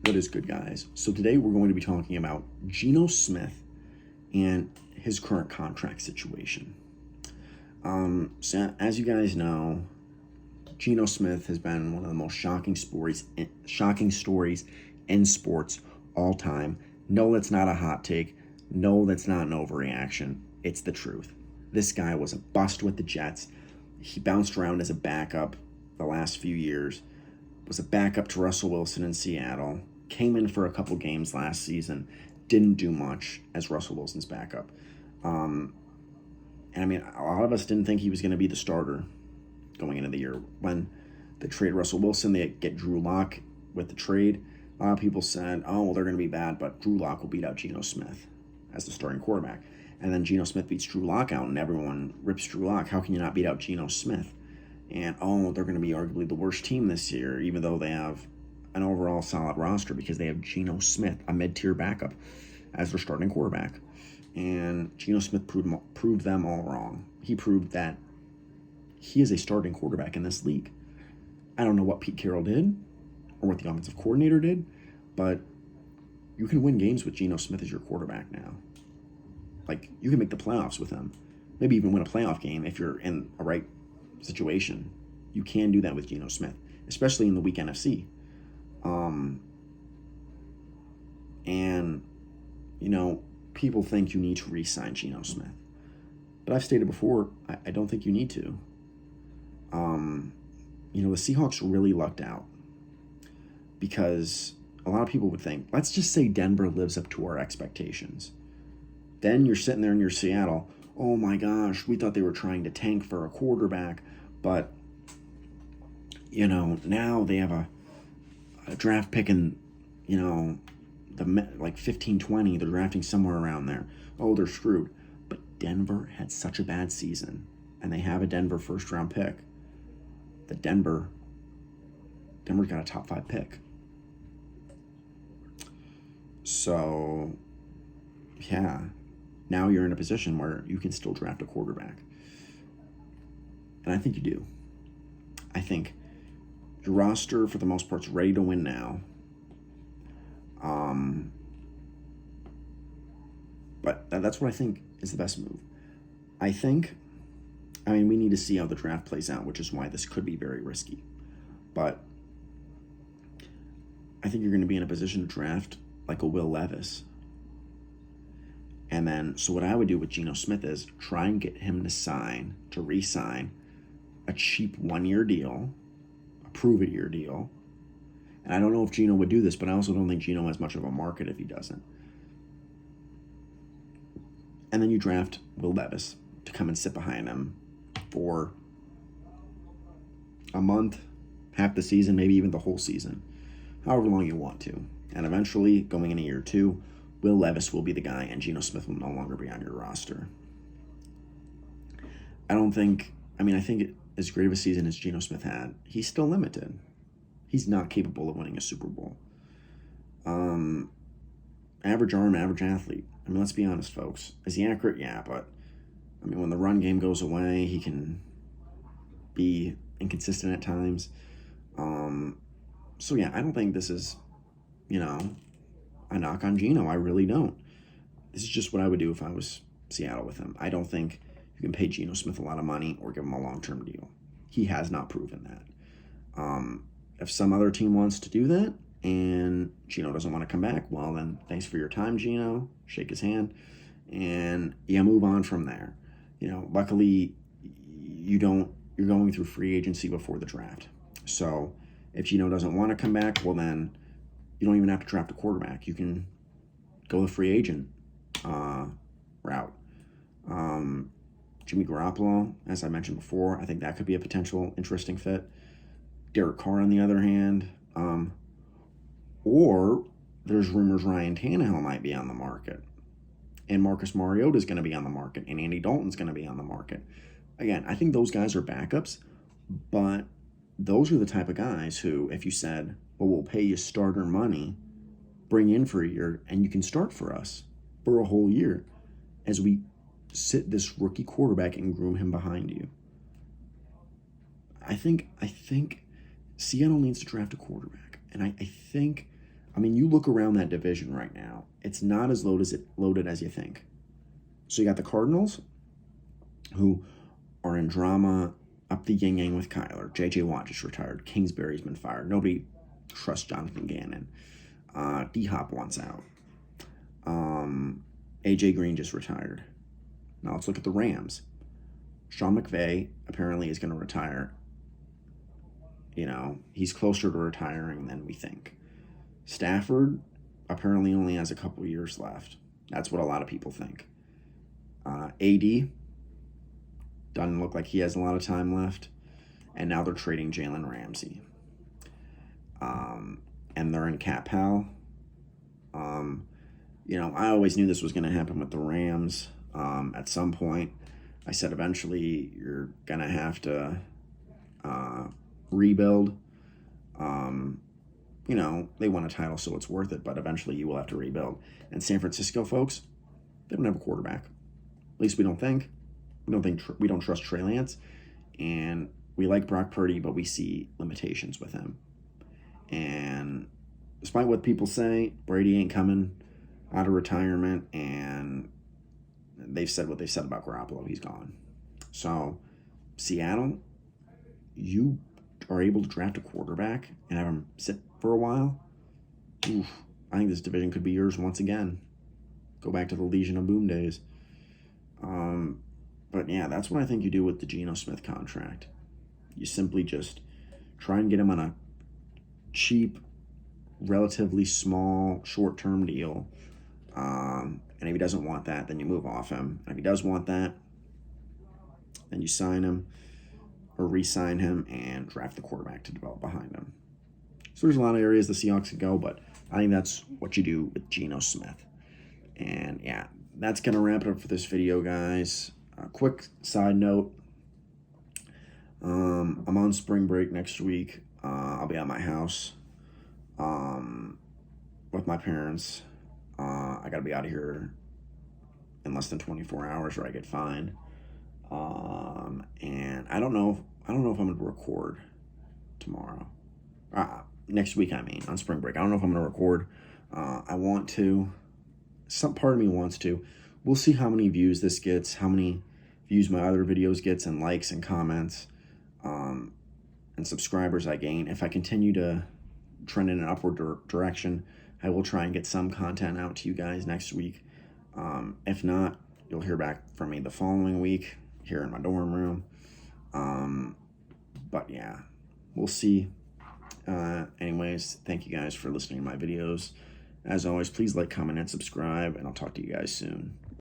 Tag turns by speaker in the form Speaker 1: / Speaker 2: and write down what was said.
Speaker 1: What is good, guys? So today we're going to be talking about Geno Smith and his current contract situation. So as you guys know, Geno Smith has been one of the most shocking stories in sports all time. No, that's not a hot take. No, that's not an overreaction. It's the truth. This guy was a bust with the Jets. He bounced around as a backup the last few years. Was a backup to Russell Wilson in Seattle. Came in for a couple games last season. Didn't do much as Russell Wilson's backup. And I mean, a lot of us didn't think he was going to be the starter going into the year. When they trade Russell Wilson, they get Drew Lock with the trade. A lot of people said, oh, well, they're going to be bad, but Drew Lock will beat out Geno Smith as the starting quarterback. And then Geno Smith beats Drew Lock out, and everyone rips Drew Lock. How can you not beat out Geno Smith? And, oh, they're going to be arguably the worst team this year, even though they have an overall solid roster because they have Geno Smith, a mid-tier backup, as their starting quarterback. And Geno Smith proved them all wrong. He proved that he is a starting quarterback in this league. I don't know what Pete Carroll did or what the offensive coordinator did, but you can win games with Geno Smith as your quarterback now. Like, you can make the playoffs with him. Maybe even win a playoff game if you're in a right situation. You can do that with Geno Smith, especially in the weak NFC. And, you know, people think you need to re-sign Geno Smith. But I've stated before, I don't think you need to. You know, the Seahawks really lucked out because a lot of people would think, let's just say Denver lives up to our expectations. Then you're sitting there in your Seattle, oh my gosh, we thought they were trying to tank for a quarterback, but, you know, now they have a draft pick in, you know, like 15, 20, they're drafting somewhere around there. Oh, they're screwed. But Denver had such a bad season, and they have a Denver first-round pick, that Denver's got a top 5 pick. So, yeah, now you're in a position where you can still draft a quarterback. And I think you do. I think your roster, for the most part, is ready to win now. But that's what I think is the best move. I mean, we need to see how the draft plays out, which is why this could be very risky. But I think you're going to be in a position to draft like a Will Levis. And then, so what I would do with Geno Smith is try and get him to re-sign a cheap 1-year deal, a prove-it-year deal. And I don't know if Geno would do this, but I also don't think Geno has much of a market if he doesn't. And then you draft Will Levis to come and sit behind him for a month, half the season, maybe even the whole season, however long you want to. And eventually, going into year 2, Will Levis will be the guy, and Geno Smith will no longer be on your roster. I think as great of a season as Geno Smith had, he's still limited. He's not capable of winning a Super Bowl. Average arm, average athlete. I mean, let's be honest, folks. Is he accurate? Yeah, but I mean, when the run game goes away, he can be inconsistent at times. So yeah, I don't think this is, you know, a knock on Geno. I really don't. This is just what I would do if I was Seattle with him. I don't think you can pay Geno Smith a lot of money or give him a long-term deal. He has not proven that. If some other team wants to do that and Geno doesn't want to come back, well, then thanks for your time, Geno. Shake his hand, and yeah, move on from there. You know, luckily, you're going through free agency before the draft. So if Geno doesn't want to come back, well, then you don't even have to draft a quarterback. You can go the free agent route. Jimmy Garoppolo, as I mentioned before, I think that could be a potential interesting fit. Derek Carr, on the other hand, or there's rumors Ryan Tannehill might be on the market, and Marcus Mariota is going to be on the market, and Andy Dalton's going to be on the market. Again, I think those guys are backups, but those are the type of guys who, if you said, well, we'll pay you starter money, bring in for a year, and you can start for us for a whole year as we sit this rookie quarterback and groom him behind you. I think Seattle needs to draft a quarterback. And I think I mean, you look around that division right now, it's not as loaded as you think. So you got the Cardinals, who are in drama, up the yin-yang with Kyler. J.J. Watt just retired. Kingsbury's been fired. Nobody trusts Jonathan Gannon. D-Hop wants out. A.J. Green just retired. Now let's look at the Rams. Sean McVay apparently is going to retire. You know, he's closer to retiring than we think. Stafford apparently only has a couple years left. That's what a lot of people think. AD doesn't look like he has a lot of time left. And now they're trading Jalen Ramsey. And they're in cap hell. You know, I always knew this was going to happen with the Rams. At some point, I said eventually you're going to have to rebuild. You know, they won a title, so it's worth it, but eventually you will have to rebuild. And San Francisco, folks, they don't have a quarterback. At least we don't think. We don't trust Trey Lance, and we like Brock Purdy, but we see limitations with him. And despite what people say, Brady ain't coming out of retirement, and they've said what they said about Garoppolo. He's gone. So, Seattle, you are able to draft a quarterback and have him sit for a while. Oof, I think this division could be yours once again. Go back to the Legion of Boom days. But yeah, that's what I think you do with the Geno Smith contract. You simply just try and get him on a cheap, relatively small, short-term deal. And if he doesn't want that, then you move off him. And if he does want that, then you sign him or re-sign him and draft the quarterback to develop behind him. So there's a lot of areas the Seahawks could go, but I think that's what you do with Geno Smith. And yeah, that's going to wrap it up for this video, guys. A quick side note. I'm on spring break next week. I'll be at my house with my parents. I got to be out of here in less than 24 hours or I get fined. And I don't know if I'm going to record tomorrow. Next week, I mean, on spring break. I don't know if I'm going to record. I want to. Some part of me wants to. We'll see how many views this gets, how many views my other videos gets, and likes and comments, and subscribers I gain. If I continue to trend in an upward direction, I will try and get some content out to you guys next week. If not, you'll hear back from me the following week here in my dorm room. But yeah, we'll see. Anyways, thank you guys for listening to my videos. As always, please like, comment, and subscribe, and I'll talk to you guys soon.